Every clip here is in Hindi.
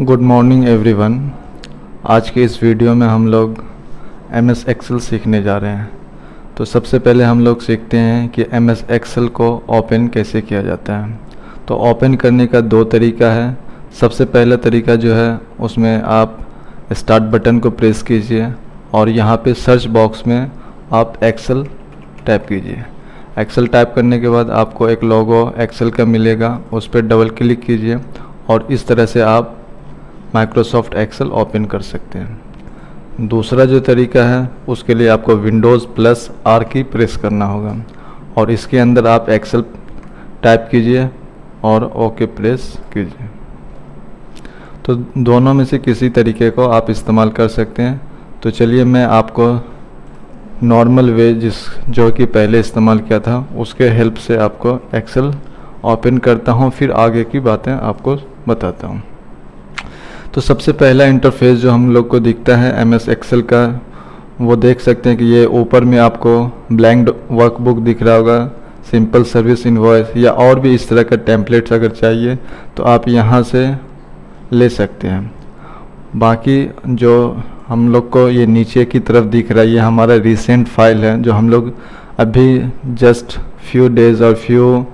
Good morning everyone. आज के इस वीडियो में हम लोग MS एक्सेल सीखने जा रहे हैं। तो सबसे पहले हम लोग सीखते हैं कि MS एक्सेल को ओपन कैसे किया जाता है। तो ओपन करने का दो तरीका है। सबसे पहला तरीका जो है उसमें आप स्टार्ट बटन को प्रेस कीजिए और यहाँ पे सर्च बॉक्स में आप एक्सेल टाइप कीजिए। एक्सेल टाइप करने के बाद आपको एक लोगो एक्सेल का मिलेगा, उस पर डबल क्लिक कीजिए और इस तरह से आप माइक्रोसॉफ्ट एक्सेल ओपन कर सकते हैं। दूसरा जो तरीका है उसके लिए आपको विंडोज़ प्लस R की प्रेस करना होगा और इसके अंदर आप एक्सेल टाइप कीजिए और ओके प्रेस कीजिए। तो दोनों में से किसी तरीके को आप इस्तेमाल कर सकते हैं। तो चलिए मैं आपको नॉर्मल वे जो कि पहले इस्तेमाल किया था उसके हेल्प से आपको एक्सेल ओपन करता हूँ, फिर आगे की बातें आपको बताता हूँ। तो सबसे पहला इंटरफेस जो हम लोग को दिखता है MS एक्सेल का, वो देख सकते हैं कि ये ऊपर में आपको ब्लैंक वर्कबुक दिख रहा होगा, सिंपल सर्विस इनवॉइस या और भी इस तरह का टेम्पलेट्स अगर चाहिए तो आप यहाँ से ले सकते हैं। बाकी जो हम लोग को ये नीचे की तरफ दिख रहा है, ये हमारा रिसेंट फाइल है जो हम लोग अभी जस्ट फ्यू डेज़ और फ्यू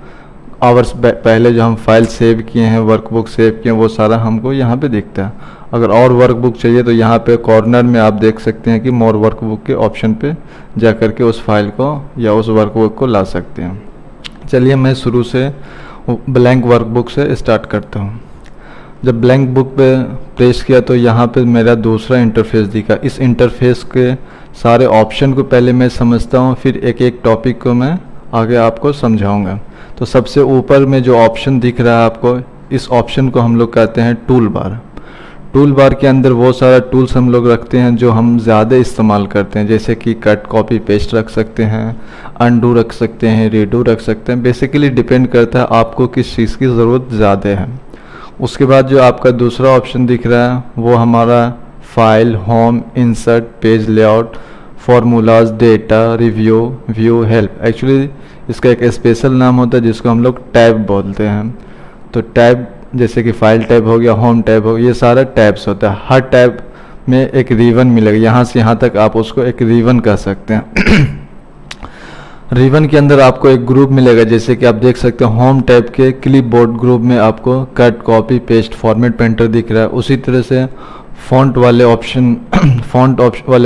आवर्स पहले जो हम फाइल सेव किए हैं, वर्कबुक सेव किए हैं, वो सारा हमको यहाँ पे दिखता है। अगर और वर्कबुक चाहिए तो यहाँ पे कॉर्नर में आप देख सकते हैं कि मोर वर्कबुक के ऑप्शन पे जा कर के उस फाइल को या उस वर्कबुक को ला सकते हैं। चलिए मैं शुरू से ब्लैंक वर्कबुक से स्टार्ट करता हूँ। जब ब्लैंक बुक पे प्रेस किया तो यहाँ पे मेरा दूसरा इंटरफेस दिखा। इस इंटरफेस के सारे ऑप्शन को पहले मैं समझता हूँ, फिर एक एक टॉपिक को मैं आगे आपको समझाऊंगा। तो सबसे ऊपर में जो ऑप्शन दिख रहा है आपको, इस ऑप्शन को हम लोग कहते हैं टूल बार। टूल बार के अंदर वो सारा टूल्स हम लोग रखते हैं जो हम ज़्यादा इस्तेमाल करते हैं, जैसे कि कट कॉपी पेस्ट रख सकते हैं, अनडू रख सकते हैं, रीडू रख सकते हैं। बेसिकली डिपेंड करता है आपको किस चीज़ की ज़रूरत ज़्यादा है। उसके बाद जो आपका दूसरा ऑप्शन दिख रहा है वो हमारा file, home, insert, page layout, formulas, data, review, view, help. Actually इसका एक स्पेशल नाम होता है जिसको हम लोग टैब बोलते हैं। तो टैब जैसे कि फाइल टैब हो गया, होम टैब हो गया, ये सारा टैब्स होता है। हर टैब में एक रिबन मिलेगा, यहाँ से यहाँ तक आप उसको एक रिबन कह सकते हैं। रिबन के अंदर आपको एक ग्रुप मिलेगा, जैसे कि आप देख सकते हैं होम टैब के क्लिपबोर्ड ग्रुप में आपको cut, copy, paste, format painter दिख रहा है। उसी तरह से फ़ॉन्ट वाले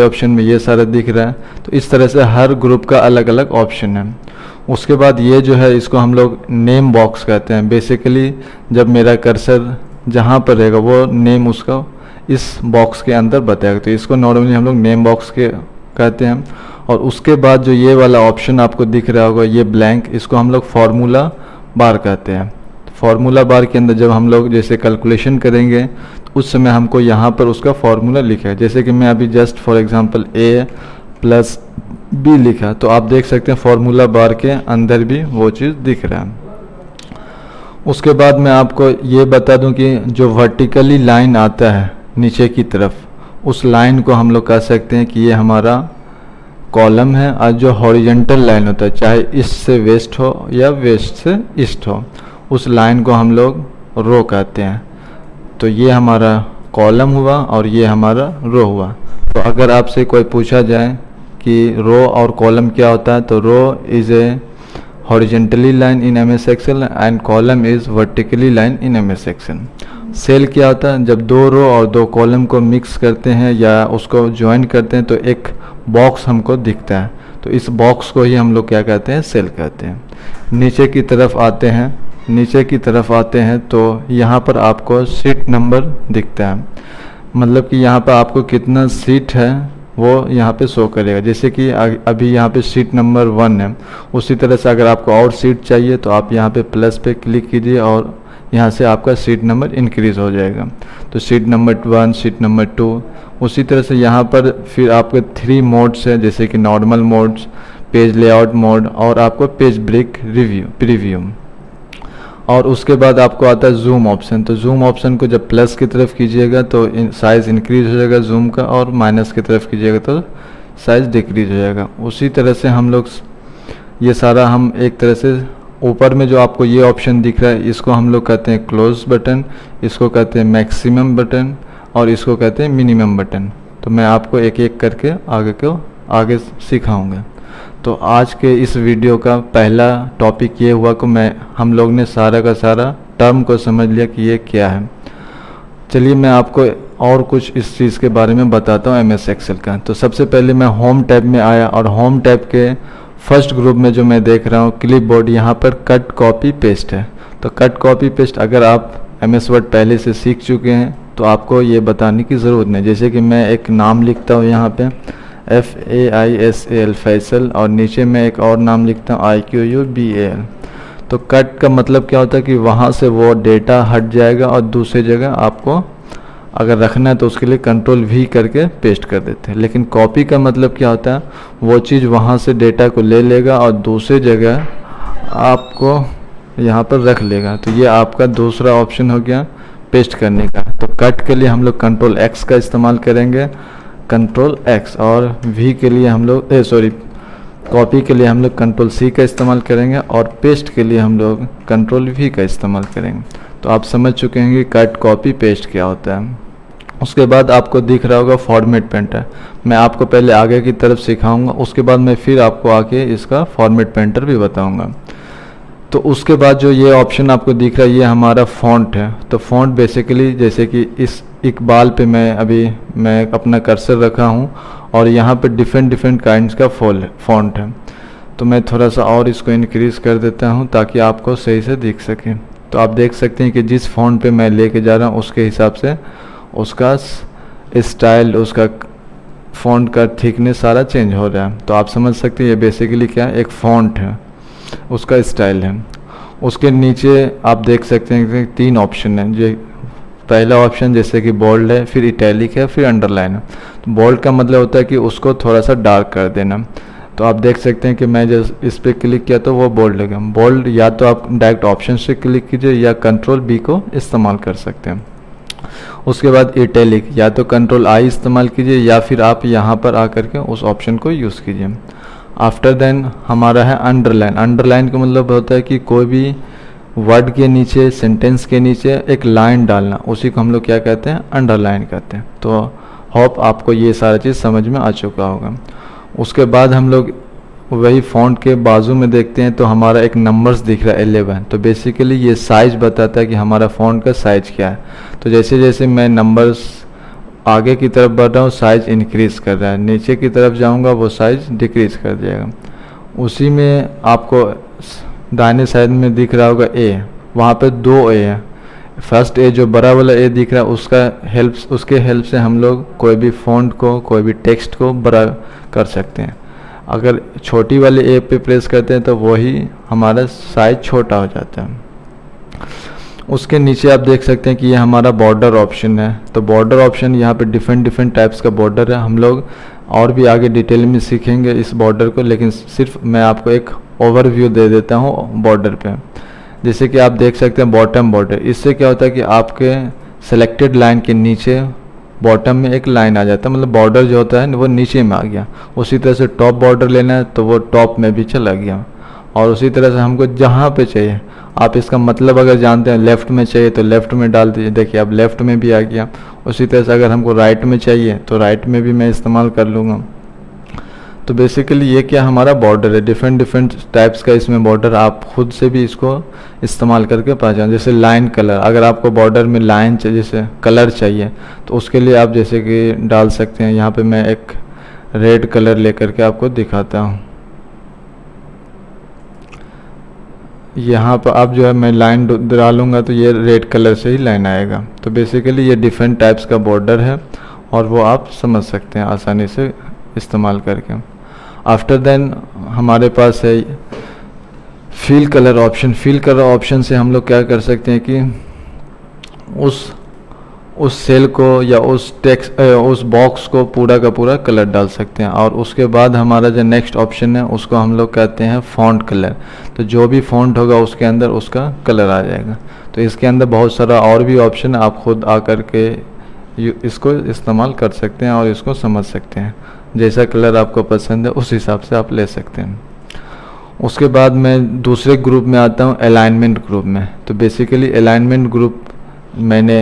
ऑप्शन में ये सारा दिख रहा है। तो इस तरह से हर ग्रुप का अलग अलग ऑप्शन है। उसके बाद ये जो है इसको हम लोग नेम बॉक्स कहते हैं। बेसिकली जब मेरा कर्सर जहाँ पर रहेगा वो नेम उसका इस बॉक्स के अंदर बताएगा, तो इसको नॉर्मली हम लोग नेम बॉक्स के कहते हैं। और उसके बाद जो ये वाला ऑप्शन आपको दिख रहा होगा, ये ब्लैंक, इसको हम लोग फार्मूला बार कहते हैं। फार्मूला बार के अंदर जब हम लोग जैसे कैलकुलेशन करेंगे तो उस समय हमको यहाँ पर उसका फार्मूला लिखा है। जैसे कि मैं अभी just for example A + B लिखा, तो आप देख सकते हैं फार्मूला बार के अंदर भी वो चीज़ दिख रहा है। उसके बाद मैं आपको ये बता दूं कि जो वर्टिकली लाइन आता है नीचे की तरफ, उस लाइन को हम लोग कह सकते हैं कि ये हमारा कॉलम है। और जो हॉरिजेंटल लाइन होता है, चाहे ईस्ट से वेस्ट हो या वेस्ट से ईस्ट हो, उस लाइन को हम लोग रो कहते हैं। तो ये हमारा कॉलम हुआ और ये हमारा रो हुआ। तो अगर आपसे कोई पूछा जाए कि रो और कॉलम क्या होता है, तो row is a horizontally line in MS Excel and column is vertically line in MS Excel. Cell क्या होता है, जब दो रो और दो कॉलम को मिक्स करते हैं या उसको ज्वाइन करते हैं तो एक बॉक्स हमको दिखता है। तो इस बॉक्स को ही हम लोग क्या कहते हैं, सेल कहते हैं। नीचे की तरफ आते हैं तो यहाँ पर आपको सीट नंबर दिखता है। मतलब कि यहाँ पर आपको कितना सीट है वो यहाँ पे शो करेगा। जैसे कि अभी यहाँ पे सीट नंबर 1 है, उसी तरह से अगर आपको और सीट चाहिए तो आप यहाँ पे प्लस पे क्लिक कीजिए और यहाँ से आपका सीट नंबर इंक्रीज़ हो जाएगा। तो सीट नंबर 1, सीट नंबर 2, उसी तरह से यहाँ पर फिर आपके 3 मोड्स है, जैसे कि normal modes, page layout mode और आपको पेज ब्रेक प्रीव्यू। और उसके बाद आपको आता है जूम ऑप्शन। तो जूम ऑप्शन को जब प्लस की तरफ कीजिएगा तो साइज़ इंक्रीज हो जाएगा जूम का, और माइनस की तरफ कीजिएगा तो साइज़ डिक्रीज हो जाएगा। उसी तरह से हम लोग ये सारा हम एक तरह से ऊपर में जो आपको ये ऑप्शन दिख रहा है इसको हम लोग कहते हैं क्लोज बटन, इसको कहते हैं मैक्सिमम बटन और इसको कहते हैं मिनिमम बटन। तो मैं आपको एक एक करके आगे सिखाऊंगा। तो आज के इस वीडियो का पहला टॉपिक ये हुआ कि हम लोग ने सारा का सारा टर्म को समझ लिया कि ये क्या है। चलिए मैं आपको और कुछ इस चीज़ के बारे में बताता हूँ एमएस एक्सेल का। तो सबसे पहले मैं होम टैब में आया और होम टैब के फर्स्ट ग्रुप में जो मैं देख रहा हूँ क्लिपबोर्ड, यहाँ पर कट कॉपी पेस्ट है। तो कट कॉपी पेस्ट अगर आप एमएस वर्ड पहले से सीख चुके हैं तो आपको ये बताने की ज़रूरत नहीं। जैसे कि मैं एक नाम लिखता हूँ यहाँ पे FAISAL फैसल और नीचे मैं एक और नाम लिखता हूँ IQUBAL। तो कट का मतलब क्या होता है कि वहाँ से वो डेटा हट जाएगा और दूसरी जगह आपको अगर रखना है तो उसके लिए कंट्रोल V करके पेस्ट कर देते हैं। लेकिन कॉपी का मतलब क्या होता है, वो चीज़ वहाँ से डेटा को ले लेगा और दूसरी जगह आपको यहाँ पर रख लेगा। तो ये आपका दूसरा ऑप्शन हो गया पेस्ट करने का। तो कट के लिए हम लोग कंट्रोल X का इस्तेमाल करेंगे, कंट्रोल X, और V के लिए हम लोग कॉपी के लिए हम लोग कंट्रोल C का इस्तेमाल करेंगे और पेस्ट के लिए हम लोग कंट्रोल V का इस्तेमाल करेंगे। तो आप समझ चुके हैं कि कट कॉपी पेस्ट क्या होता है। उसके बाद आपको दिख रहा होगा फॉर्मेट पेंटर। मैं आपको पहले आगे की तरफ सिखाऊंगा, उसके बाद मैं फिर आपको आके इसका फॉर्मेट पेंटर भी बताऊंगा। तो उसके बाद जो ये ऑप्शन आपको दिख रहा है ये हमारा फ़ॉन्ट है। तो फ़ॉन्ट बेसिकली जैसे कि इस इकबाल पे मैं अपना कर्सर रखा हूँ और यहाँ पे डिफरेंट काइंड्स का फ़ॉन्ट है। तो मैं थोड़ा सा और इसको इंक्रीज़ कर देता हूँ ताकि आपको सही से दिख सके। तो आप देख सकते हैं कि जिस फ़ॉन्ट पे मैं लेके जा रहा हूँ उसके हिसाब से उसका स्टाइल, उसका फ़ॉन्ट का थिकनेस सारा चेंज हो रहा है। तो आप समझ सकते हैं ये बेसिकली क्या है, एक फ़ॉन्ट है, उसका स्टाइल है। उसके नीचे आप देख सकते हैं कि 3 ऑप्शन हैं। जो पहला ऑप्शन जैसे कि बोल्ड है, फिर इटैलिक है, फिर अंडरलाइन है। तो बोल्ड का मतलब होता है कि उसको थोड़ा सा डार्क कर देना। तो आप देख सकते हैं कि मैं जब इस पर क्लिक किया तो वो बोल्ड लगा। बोल्ड या तो आप डायरेक्ट ऑप्शन से क्लिक कीजिए या कंट्रोल B को इस्तेमाल कर सकते हैं। उसके बाद इटैलिक, या तो कंट्रोल I इस्तेमाल कीजिए या फिर आप यहाँ पर आकर के उस ऑप्शन को यूज़ कीजिए। आफ्टर देन हमारा है अंडरलाइन। अंडरलाइन का मतलब होता है कि कोई भी वर्ड के नीचे, सेंटेंस के नीचे एक लाइन डालना, उसी को हम लोग क्या कहते हैं, अंडरलाइन कहते हैं। तो होप आपको ये सारा चीज़ समझ में आ चुका होगा। उसके बाद हम लोग वही फ़ॉन्ट के बाजू में देखते हैं तो हमारा एक नंबर्स दिख रहा है 11। तो बेसिकली ये साइज़ बताता है कि हमारा फ़ॉन्ट का साइज़ क्या है। तो जैसे जैसे मैं नंबर्स आगे की तरफ बढ़ रहा हूँ साइज़ इंक्रीज़ कर रहा है, नीचे की तरफ जाऊँगा वो साइज़ डिक्रीज़ कर जाएगा। उसी में आपको दाहिने साइड में दिख रहा होगा A, वहाँ पे 2 A है। फर्स्ट A जो बड़ा वाला A दिख रहा है उसके हेल्प से हम लोग कोई भी फ़ॉन्ट को, कोई भी टेक्स्ट को बड़ा कर सकते हैं। अगर छोटी वाले A पे प्रेस करते हैं तो वही हमारा साइज़ छोटा हो जाता है। उसके नीचे आप देख सकते हैं कि ये हमारा बॉर्डर ऑप्शन है। तो बॉर्डर ऑप्शन यहाँ पे डिफरेंट टाइप्स का बॉर्डर है। हम लोग और भी आगे डिटेल में सीखेंगे इस बॉर्डर को, लेकिन सिर्फ मैं आपको एक ओवरव्यू दे देता हूँ बॉर्डर पे। जैसे कि आप देख सकते हैं बॉटम बॉर्डर, इससे क्या होता है कि आपके सेलेक्टेड लाइन के नीचे बॉटम में एक लाइन आ जाता है, मतलब बॉर्डर जो होता है वो नीचे में आ गया। उसी तरह से टॉप बॉर्डर लेना है तो वो टॉप में भी चला गया। और उसी तरह से हमको जहाँ पे चाहिए, आप इसका मतलब अगर जानते हैं लेफ़्ट में चाहिए तो लेफ़्ट में डाल दीजिए, देखिए अब लेफ़्ट में भी आ गया। उसी तरह से अगर हमको राइट में चाहिए तो राइट में भी मैं इस्तेमाल कर लूँगा। तो बेसिकली ये क्या हमारा बॉर्डर है, डिफरेंट टाइप्स का इसमें बॉर्डर, आप खुद से भी इसको इस्तेमाल करके पा जाए। जैसे लाइन कलर, अगर आपको बॉर्डर में लाइन चाहिए, जैसे कलर चाहिए तो उसके लिए आप जैसे कि डाल सकते हैं। यहाँ पे मैं एक रेड कलर लेकर के आपको दिखाता हूँ। यहाँ पर आप जो है मैं लाइन डालूँगा तो ये रेड कलर से ही लाइन आएगा। तो बेसिकली ये डिफरेंट टाइप्स का बॉर्डर है और वो आप समझ सकते हैं आसानी से इस्तेमाल करके। आफ्टर देन हमारे पास है fill colour option. Fill colour option से हम लोग क्या कर सकते हैं कि उस सेल को या उस बॉक्स को पूरा का पूरा कलर डाल सकते हैं। और उसके बाद हमारा जो नेक्स्ट ऑप्शन है उसको हम लोग कहते हैं फ़ॉन्ट कलर। तो जो भी फ़ॉन्ट होगा उसके अंदर उसका कलर आ जाएगा। तो इसके अंदर बहुत सारा और भी ऑप्शन आप खुद आकर के इसको इस्तेमाल कर सकते हैं और इसको समझ सकते हैं। जैसा कलर आपको पसंद है उस हिसाब से आप ले सकते हैं। उसके बाद मैं दूसरे ग्रुप में आता हूँ, अलाइनमेंट ग्रुप में। तो बेसिकली अलाइनमेंट ग्रुप मैंने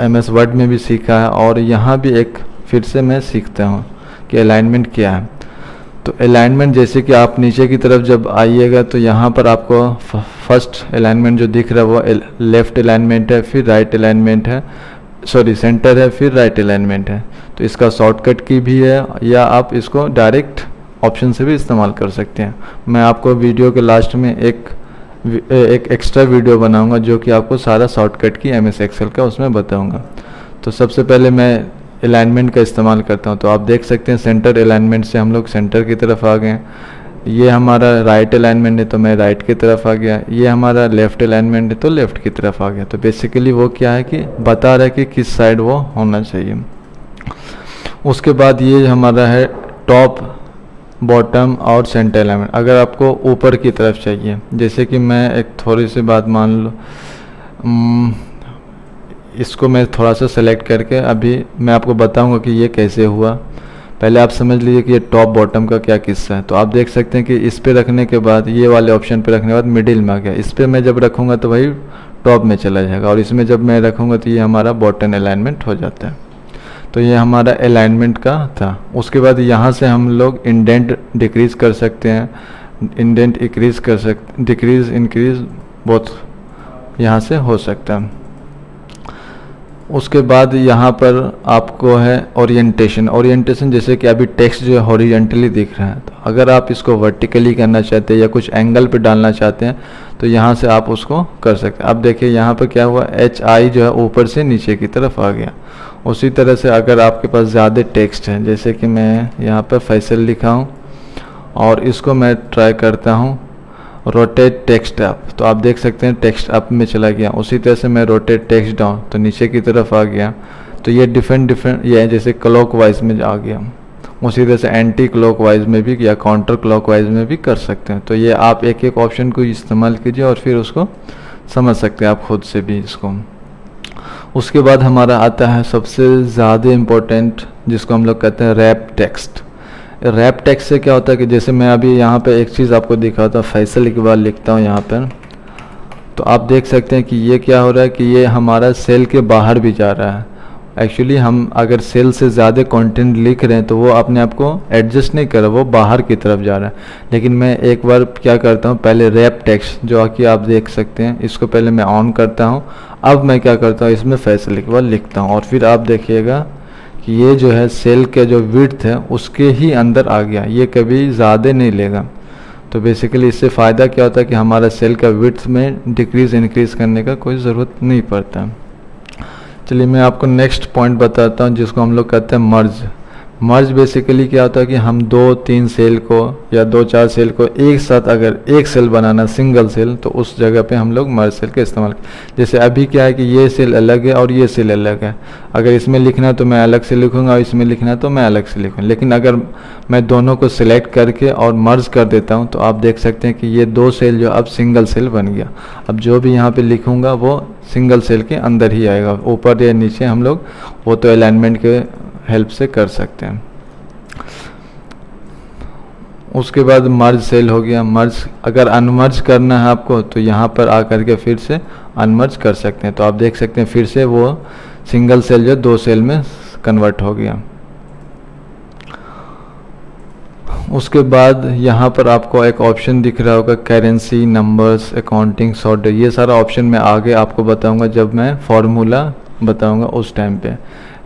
एमएस वर्ड में भी सीखा है और यहाँ भी एक फिर से मैं सीखता हूँ कि अलाइनमेंट क्या है। तो अलाइनमेंट जैसे कि आप नीचे की तरफ जब आइएगा तो यहाँ पर आपको फर्स्ट अलाइनमेंट जो दिख रहा है वो लेफ़्ट अलाइनमेंट है, फिर राइट अलाइनमेंट है, सॉरी सेंटर है, फिर राइट अलाइनमेंट है। तो इसका शॉर्टकट की भी है या आप इसको डायरेक्ट ऑप्शन से भी इस्तेमाल कर सकते हैं। मैं आपको वीडियो के लास्ट में एक एक्स्ट्रा वीडियो बनाऊंगा जो कि आपको सारा शॉर्टकट की एमएस एक्सेल का उसमें बताऊंगा। तो सबसे पहले मैं अलाइनमेंट का इस्तेमाल करता हूं। तो आप देख सकते हैं सेंटर अलाइनमेंट से हम लोग सेंटर की तरफ आ गए। ये हमारा राइट अलाइनमेंट है तो मैं राइट की तरफ आ गया, ये हमारा लेफ़्ट अलाइनमेंट है तो लेफ़्ट की तरफ आ गया। तो बेसिकली वो क्या है कि बता रहा है कि किस साइड वो होना चाहिए। उसके बाद ये हमारा है टॉप, बॉटम और सेंटर अलाइनमेंट। अगर आपको ऊपर की तरफ चाहिए, जैसे कि मैं एक थोड़ी सी बात मान लो, इसको मैं थोड़ा सा सेलेक्ट करके अभी मैं आपको बताऊंगा कि ये कैसे हुआ। पहले आप समझ लीजिए कि ये टॉप बॉटम का क्या किस्सा है। तो आप देख सकते हैं कि इस पे रखने के बाद, ये वाले ऑप्शन पे रखने के बाद मिडिल में आ गया। इस पे मैं जब रखूँगा तो वही टॉप में चला जाएगा और इसमें जब मैं रखूँगा तो ये हमारा बॉटम अलाइनमेंट हो जाता है। तो ये हमारा अलाइनमेंट का था। उसके बाद यहाँ से हम लोग इंडेंट डिक्रीज़ कर सकते हैं, इंडेंट इंक्रीज़ कर सकते, डिक्रीज़ इंक्रीज़ बोथ यहाँ से हो सकता है। उसके बाद यहाँ पर आपको है ओरिएंटेशन। ओरिएंटेशन जैसे कि अभी टेक्स्ट जो है हॉरिजॉन्टली दिख रहा है, तो अगर आप इसको वर्टिकली करना चाहते हैं या कुछ एंगल पे डालना चाहते हैं तो यहाँ से आप उसको कर सकते हैं। अब देखिए यहाँ पर क्या हुआ, HI जो है ऊपर से नीचे की तरफ आ गया। उसी तरह से अगर आपके पास ज़्यादा टेक्स्ट है, जैसे कि मैं यहाँ पर फैसल लिखा हूँ और इसको मैं ट्राई करता हूँ रोटेट टेक्स्ट अप, तो आप देख सकते हैं टेक्स्ट अप में चला गया। उसी तरह से मैं रोटेट टेक्स्ट डाउन तो नीचे की तरफ आ गया। तो ये डिफरेंट ये जैसे क्लॉक वाइज में आ गया। उसी तरह से एंटी क्लॉक वाइज में भी या काउंटर क्लॉक वाइज में भी कर सकते हैं। तो ये आप एक एक ऑप्शन को इस्तेमाल कीजिए और फिर उसको समझ सकते हैं आप खुद से भी इसको। उसके बाद हमारा आता है सबसे ज़्यादा इम्पोर्टेंट, जिसको हम लोग कहते हैं रैप टेक्स्ट। रैप टेक्स्ट से क्या होता है कि जैसे मैं अभी यहाँ पे एक चीज़ आपको दिखाता हूँ, फैसल के बाद लिखता हूँ यहाँ पर, तो आप देख सकते हैं कि ये क्या हो रहा है कि ये हमारा सेल के बाहर भी जा रहा है। एक्चुअली हम अगर सेल से ज़्यादा कंटेंट लिख रहे हैं तो वो अपने आप को एडजस्ट नहीं कर रहा, वो बाहर की तरफ जा रहा है। लेकिन मैं एक बार क्या करता हूँ, पहले रैप टेक्स्ट जो कि आप देख सकते हैं, इसको पहले मैं ऑन करता हूँ। अब मैं क्या करता हूँ, इसमें फैसल के बाद लिखता हूँ और फिर आप देखिएगा कि ये जो है सेल का जो विड्थ है उसके ही अंदर आ गया, ये कभी ज़्यादा नहीं लेगा। तो बेसिकली इससे फ़ायदा क्या होता है कि हमारा सेल का विड्थ में डिक्रीज़ इंक्रीज़ करने का कोई ज़रूरत नहीं पड़ता। चलिए मैं आपको नेक्स्ट पॉइंट बताता हूँ जिसको हम लोग कहते हैं मर्ज। मर्ज बेसिकली क्या होता है कि हम 2-3 सेल को या 2-4 सेल को एक साथ अगर एक सेल बनाना, सिंगल सेल, तो उस जगह पे हम लोग मर्ज सेल का इस्तेमाल। जैसे अभी क्या है कि ये सेल अलग है और ये सेल अलग है, अगर इसमें लिखना है तो मैं अलग से लिखूंगा और इसमें लिखना है तो मैं अलग से लिखूँगा। लेकिन अगर मैं दोनों को सिलेक्ट करके और मर्ज कर देता हूँ तो आप देख सकते हैं कि ये 2 सेल जो अब सिंगल सेल बन गया। अब जो भी यहाँ पे लिखूँगा वो सिंगल सेल के अंदर ही आएगा, ऊपर या नीचे हम लोग वो तो अलाइनमेंट के हेल्प से कर सकते हैं। उसके बाद मर्ज सेल हो गया। मर्ज अगर अनमर्ज करना है आपको तो यहाँ पर आकर के फिर से अनमर्ज कर सकते हैं। तो आप देख सकते हैं फिर से वो सिंगल सेल जो 2 सेल में कन्वर्ट हो गया। उसके बाद यहाँ पर आपको एक ऑप्शन दिख रहा होगा करेंसी, नंबर्स, अकाउंटिंग, सॉर्ट। ये सारा ऑप्शन मैं आगे आपको बताऊंगा जब मैं फॉर्मूला बताऊंगा उस टाइम पे।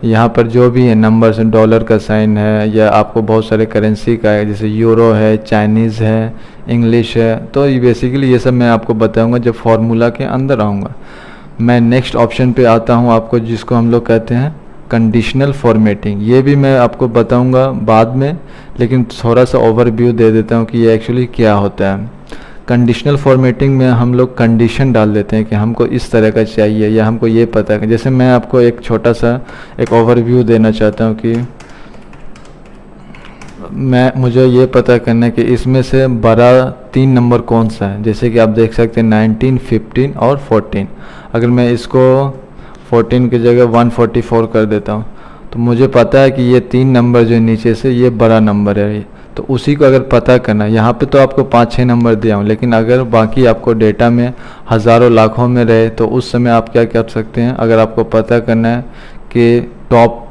यहाँ पर जो भी है नंबर्स, डॉलर का साइन है या आपको बहुत सारे करेंसी का है, जैसे यूरो है, चाइनीज़ है, इंग्लिश है, तो ये बेसिकली ये सब मैं आपको बताऊंगा जब फार्मूला के अंदर आऊँगा। मैं नेक्स्ट ऑप्शन पे आता हूँ आपको, जिसको हम लोग कहते हैं कंडीशनल फॉर्मेटिंग। ये भी मैं आपको बताऊंगा बाद में, लेकिन थोड़ा सा ओवरव्यू दे देता हूँ कि ये एक्चुअली क्या होता है। कंडीशनल फॉर्मेटिंग में हम लोग कंडीशन डाल देते हैं कि हमको इस तरह का चाहिए या हमको ये पता है। जैसे मैं आपको एक छोटा सा एक ओवरव्यू देना चाहता हूँ कि मुझे ये पता करना है कि इसमें से बड़ा 3 नंबर कौन सा है। जैसे कि आप देख सकते हैं 19, 15 और 14। अगर मैं इसको 14 की जगह 144 कर देता हूँ तो मुझे पता है कि ये 3 नंबर जो नीचे से ये बड़ा नंबर है, तो उसी को अगर पता करना है, यहाँ पे तो आपको 5-6 नंबर दिया हूँ, लेकिन अगर बाकी आपको डेटा में हज़ारों लाखों में रहे तो उस समय आप क्या कर सकते हैं, अगर आपको पता करना है कि टॉप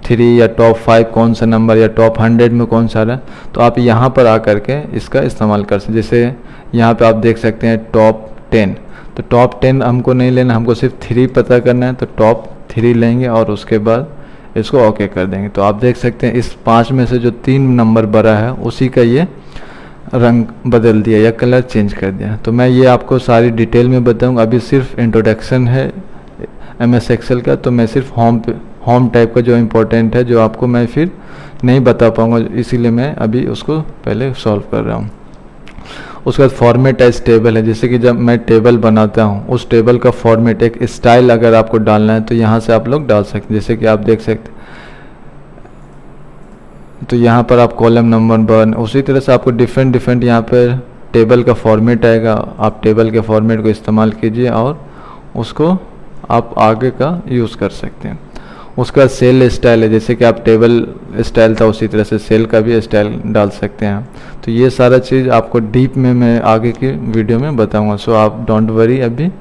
3 या टॉप 5 कौन सा नंबर या टॉप 100 में कौन सा है, तो आप यहाँ पर आकर के इसका इस्तेमाल कर सकते। जैसे यहाँ पे आप देख सकते हैं टॉप 10, तो टॉप 10 हमको नहीं लेना, हमको सिर्फ 3 पता करना है, तो टॉप 3 लेंगे और उसके बाद इसको ओके कर देंगे। तो आप देख सकते हैं इस 5 में से जो 3 नंबर बड़ा है उसी का ये रंग बदल दिया या कलर चेंज कर दिया। तो मैं ये आपको सारी डिटेल में बताऊंगा, अभी सिर्फ इंट्रोडक्शन है MS एक्सेल का, तो मैं सिर्फ होम टाइप का जो इम्पोर्टेंट है जो आपको मैं फिर नहीं बता पाऊंगा, इसीलिए मैं अभी उसको पहले सॉल्व कर रहा हूँ। उसके बाद फॉर्मेट एज टेबल है, जैसे कि जब मैं टेबल बनाता हूँ उस टेबल का फॉर्मेट एक स्टाइल अगर आपको डालना है तो यहाँ से आप लोग डाल सकते हैं। जैसे कि आप देख सकते तो यहाँ पर आप कॉलम नंबर 1, उसी तरह से आपको डिफरेंट यहाँ पर टेबल का फॉर्मेट आएगा, आप टेबल के फॉर्मेट को इस्तेमाल कीजिए और उसको आप आगे का यूज़ कर सकते हैं। उसका सेल स्टाइल है, जैसे कि आप टेबल स्टाइल था उसी तरह से सेल का भी स्टाइल डाल सकते हैं। तो ये सारा चीज़ आपको डीप में मैं आगे की वीडियो में बताऊंगा, सो आप डोंट वरी अभी।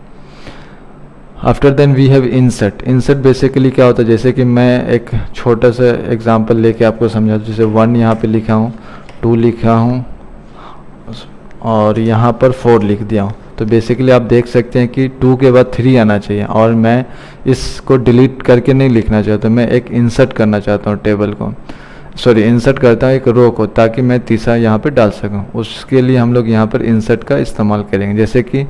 After then we have insert. Insert basically क्या होता है, जैसे कि मैं एक छोटा सा एग्जांपल लेके आपको समझा, जैसे 1 यहाँ पे लिखा हूँ, 2 लिखा हूँ और यहाँ पर 4 लिख दिया हूँ। तो बेसिकली आप देख सकते हैं कि 2 के बाद 3 आना चाहिए और मैं इसको डिलीट करके नहीं लिखना चाहता, मैं एक इंसर्ट करना चाहता हूँ टेबल को, इंसर्ट करता हूँ एक रो को, ताकि मैं तीसरा यहाँ पे डाल सकूँ। उसके लिए हम लोग यहाँ पर इंसर्ट का इस्तेमाल करेंगे। जैसे कि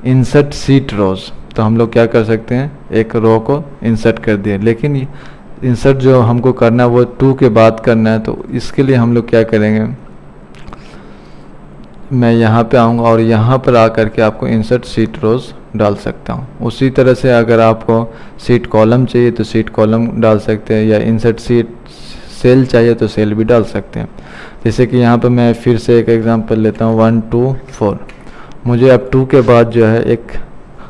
इंसर्ट सीट रोज, तो हम लोग क्या कर सकते हैं, एक रो को इंसर्ट कर दिए, लेकिन इंसर्ट जो हमको करना है वो 2 के बाद करना है। तो इसके लिए हम लोग क्या करेंगे, मैं यहाँ पे आऊँगा और यहाँ पर आकर के आपको इंसर्ट सीट रोज डाल सकता हूँ। उसी तरह से अगर आपको सीट कॉलम चाहिए तो सीट कॉलम डाल सकते हैं, या इंसर्ट सीट सेल चाहिए तो सेल भी डाल सकते हैं। जैसे कि यहाँ पर मैं फिर से एक एग्जांपल लेता हूँ, 1 2 4। मुझे अब 2 के बाद जो है एक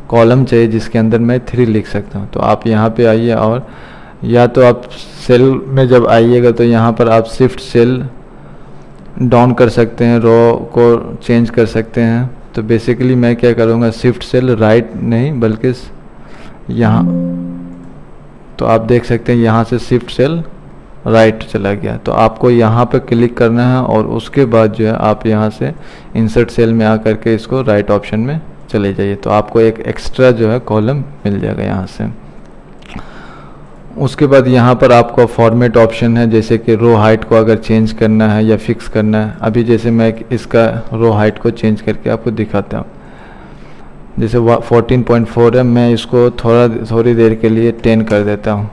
कॉलम चाहिए जिसके अंदर मैं 3 लिख सकता हूँ। तो आप यहाँ पे आइए और या तो आप सेल में जब आइएगा तो यहाँ पर आप शिफ्ट सेल डाउन कर सकते हैं, रो को चेंज कर सकते हैं। तो बेसिकली मैं क्या करूँगा, शिफ्ट सेल राइट नहीं बल्कि यहाँ, तो आप देख सकते हैं यहाँ से शिफ्ट सेल राइट चला गया। तो आपको यहाँ पर क्लिक करना है और उसके बाद जो है आप यहाँ से इंसर्ट सेल में आकर के इसको राइट ऑप्शन में चले जाइए, तो आपको एक एक्स्ट्रा जो है कॉलम मिल जाएगा यहाँ से। उसके बाद यहाँ पर आपको फॉर्मेट ऑप्शन है, जैसे कि रो हाइट को अगर चेंज करना है या फिक्स करना है। अभी जैसे मैं इसका रो हाइट को चेंज करके आपको दिखाता हूँ, जैसे 14.4 है, मैं इसको थोड़ी देर के लिए 10 कर देता हूँ।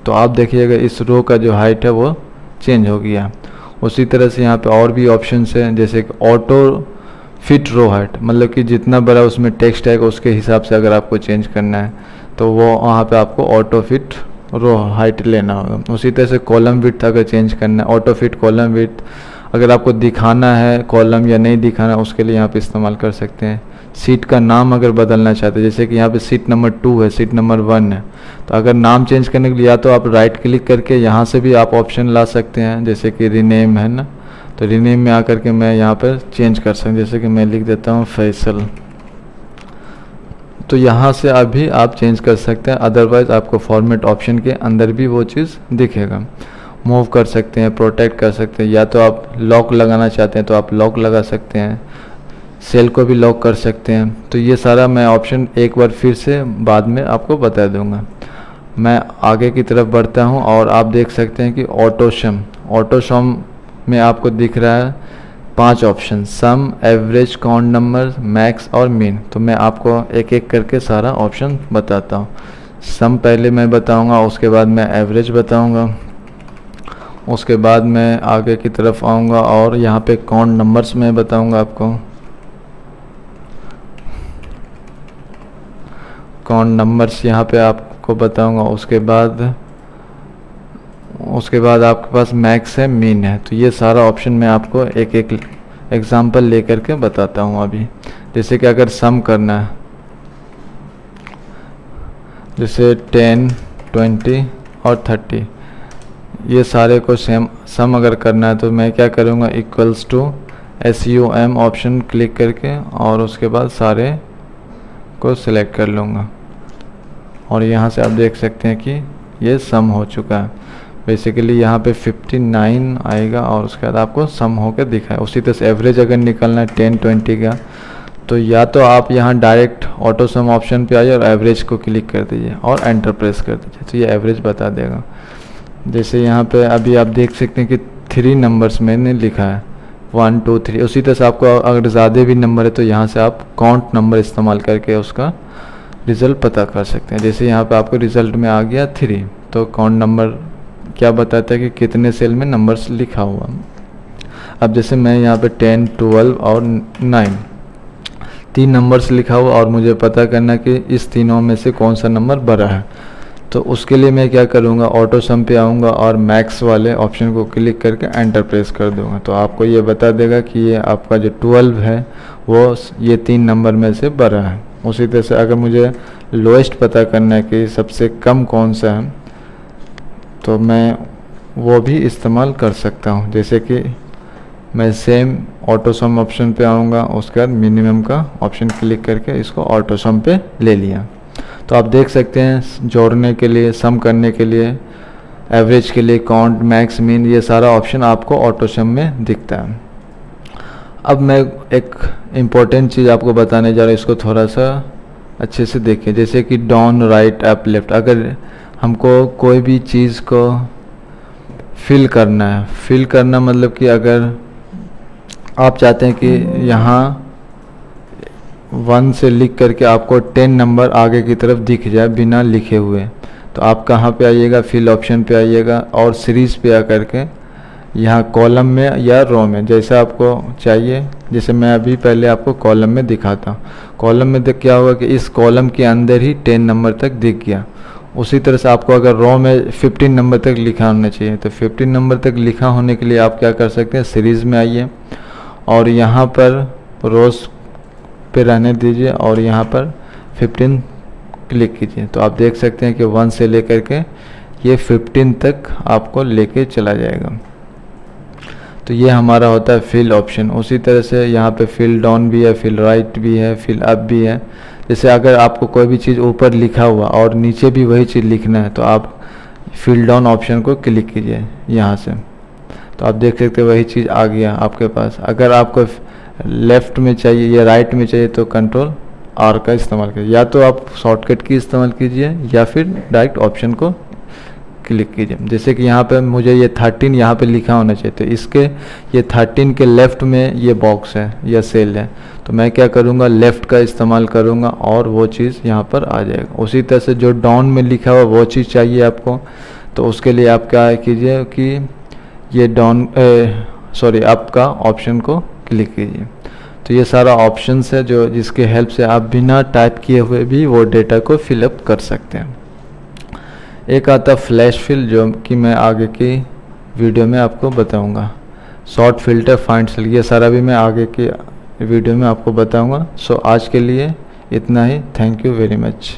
तो आप देखिएगा इस रो का जो हाइट है वो चेंज हो गया। उसी तरह से यहाँ पे और भी ऑप्शंस हैं, जैसे कि ऑटो फिट रो हाइट, मतलब कि जितना बड़ा उसमें टेक्स्ट आएगा उसके हिसाब से अगर आपको चेंज करना है तो वो वहाँ पे आपको ऑटो फिट रो हाइट लेना होगा। उसी तरह से कॉलम विड्थ अगर चेंज करना है, ऑटो फिट कॉलम विड्थ अगर आपको दिखाना है कॉलम या नहीं दिखाना, उसके लिए यहाँ पे इस्तेमाल कर सकते हैं। सीट का नाम अगर बदलना चाहते हैं, जैसे कि यहाँ पे सीट नंबर 2 है, सीट नंबर 1 है, तो अगर नाम चेंज करने के लिए या तो आप राइट क्लिक करके यहाँ से भी आप ऑप्शन ला सकते हैं, जैसे कि रीनेम है ना, तो रीनेम में आकर के मैं यहाँ पर चेंज कर सकता हूँ। जैसे कि मैं लिख देता हूँ फैसल, तो यहाँ से अभी आप चेंज कर सकते हैं। अदरवाइज़ आपको फॉर्मेट ऑप्शन के अंदर भी वो चीज़ दिखेगा। मूव कर सकते हैं, प्रोटेक्ट कर सकते हैं, या तो आप लॉक लगाना चाहते हैं तो आप लॉक लगा सकते हैं, सेल को भी लॉक कर सकते हैं। तो ये सारा मैं ऑप्शन एक बार फिर से बाद में आपको बता दूंगा। मैं आगे की तरफ बढ़ता हूँ और आप देख सकते हैं कि ऑटो सम में आपको दिख रहा है 5 ऑप्शन, सम, एवरेज, काउंट नंबर, मैक्स और मीन। तो मैं आपको एक एक करके सारा ऑप्शन बताता हूँ। सम पहले मैं बताऊँगा, उसके बाद मैं एवरेज बताऊँगा, उसके बाद मैं आगे की तरफ आऊँगा और यहाँ पे काउंट नंबर्स में बताऊँगा आपको। काउंट नंबर्स यहाँ पे आपको बताऊँगा। उसके बाद आपके पास मैक्स है, मीन है। तो ये सारा ऑप्शन मैं आपको एक एक एग्जांपल लेकर के बताता हूँ अभी। जैसे कि अगर सम करना है, जैसे 10, 20 और 30, ये सारे को सम अगर करना है तो मैं क्या करूँगा, equals to SUM option click करके और उसके बाद सारे को सिलेक्ट कर लूँगा और यहाँ से आप देख सकते हैं कि ये सम हो चुका है। बेसिकली यहाँ पे 59 आएगा और उसके बाद आपको सम होकर दिखा है। उसी तरह से एवरेज अगर निकलना है 10-20 का, तो या तो आप यहाँ डायरेक्ट ऑटो सम ऑप्शन पे आइए और एवरेज को क्लिक कर दीजिए और एंटर प्रेस कर दीजिए, तो ये एवरेज बता देगा। जैसे यहाँ पे अभी आप देख सकते हैं कि 3 नंबर्स मैंने लिखा है 1 2 3। उसी तरह से आपको अगर ज़्यादा भी नंबर है तो यहाँ से आप काउंट नंबर इस्तेमाल करके उसका रिज़ल्ट पता कर सकते हैं। जैसे यहाँ पे आपको रिज़ल्ट में आ गया 3, तो काउंट नंबर क्या बताता है कि कितने सेल में नंबर्स लिखा हुआ। अब जैसे मैं यहाँ पे 10 12 और 9 3 नंबर्स लिखा हुआ और मुझे पता करना कि इस तीनों में से कौन सा नंबर बड़ा है, तो उसके लिए मैं क्या करूँगा, ऑटो सम पे आऊँगा और मैक्स वाले ऑप्शन को क्लिक करके एंटर प्रेस कर दूँगा। तो आपको ये बता देगा कि ये आपका जो 12 है वो ये 3 नंबर में से बड़ा है। उसी तरह से अगर मुझे लोएस्ट पता करना है कि सबसे कम कौन सा है, तो मैं वो भी इस्तेमाल कर सकता हूँ। जैसे कि मैं सेम ऑटो सम ऑप्शन पे आऊँगा, उसके बाद मिनिमम का ऑप्शन क्लिक करके इसको ऑटो सम पे ले लिया। तो आप देख सकते हैं जोड़ने के लिए, सम करने के लिए, एवरेज के लिए, काउंट, मैक्स, मीन, ये सारा ऑप्शन आपको ऑटो सम में दिखता है। अब मैं एक इम्पॉर्टेंट चीज़ आपको बताने जा रहा हूँ, इसको थोड़ा सा अच्छे से देखिए। जैसे कि डाउन, राइट, अप, लेफ्ट, अगर हमको कोई भी चीज़ को फिल करना है, फिल करना मतलब कि अगर आप चाहते हैं कि यहाँ 1 से लिख करके आपको 10 नंबर आगे की तरफ दिख जाए बिना लिखे हुए, तो आप कहाँ पे आइएगा, फिल ऑप्शन पे आइएगा और सीरीज़ पे आ करके यहाँ कॉलम में या रो में जैसा आपको चाहिए। जैसे मैं अभी पहले आपको कॉलम में दिखाता हूँ। कॉलम में देख क्या होगा कि इस कॉलम के अंदर ही 10 नंबर तक दिख गया। उसी तरह से आपको अगर रो में 15 नंबर तक लिखा होना चाहिए, तो 15 नंबर तक लिखा होने के लिए आप क्या कर सकते हैं, सीरीज़ में आइए और यहाँ पर रोज़ पे रहने दीजिए और यहाँ पर 15 क्लिक कीजिए। तो आप देख सकते हैं कि 1 से लेकर के ये 15 तक आपको लेके चला जाएगा। तो ये हमारा होता है फिल ऑप्शन। उसी तरह से यहाँ पे फिल डाउन भी है, फिल राइट भी है, फिल अप भी है। जैसे अगर आपको कोई भी चीज़ ऊपर लिखा हुआ और नीचे भी वही चीज़ लिखना है, तो आप फिल डाउन ऑप्शन को क्लिक कीजिए यहाँ से, तो आप देख सकते हैं वही चीज़ आ गया आपके पास। अगर आपको लेफ़्ट में चाहिए या राइट में चाहिए तो कंट्रोल R का इस्तेमाल कीजिए, या तो आप शॉर्टकट की इस्तेमाल कीजिए या फिर डायरेक्ट ऑप्शन को क्लिक कीजिए। जैसे कि यहाँ पे मुझे ये 13 यहाँ पे लिखा होना चाहिए, तो इसके ये 13 के लेफ़्ट में ये बॉक्स है या सेल है, तो मैं क्या करूँगा, लेफ़्ट का इस्तेमाल करूँगा और वो चीज़ यहाँ पर आ जाएगा। उसी तरह से जो डाउन में लिखा हुआ वो चीज़ चाहिए आपको, तो उसके लिए आप क्या कीजिए कि ये डाउन सॉरी अप का ऑप्शन को क्लिक कीजिए। तो ये सारा ऑप्शंस है जो जिसके हेल्प से आप बिना टाइप किए हुए भी वो डेटा को फिलअप कर सकते हैं। एक आता फ्लैश फिल, जो कि मैं आगे की वीडियो में आपको बताऊंगा। शॉर्ट फिल्टर, फाइंड सेल, ये सारा भी मैं आगे की वीडियो में आपको बताऊंगा। सो आज के लिए इतना ही। Thank you very much.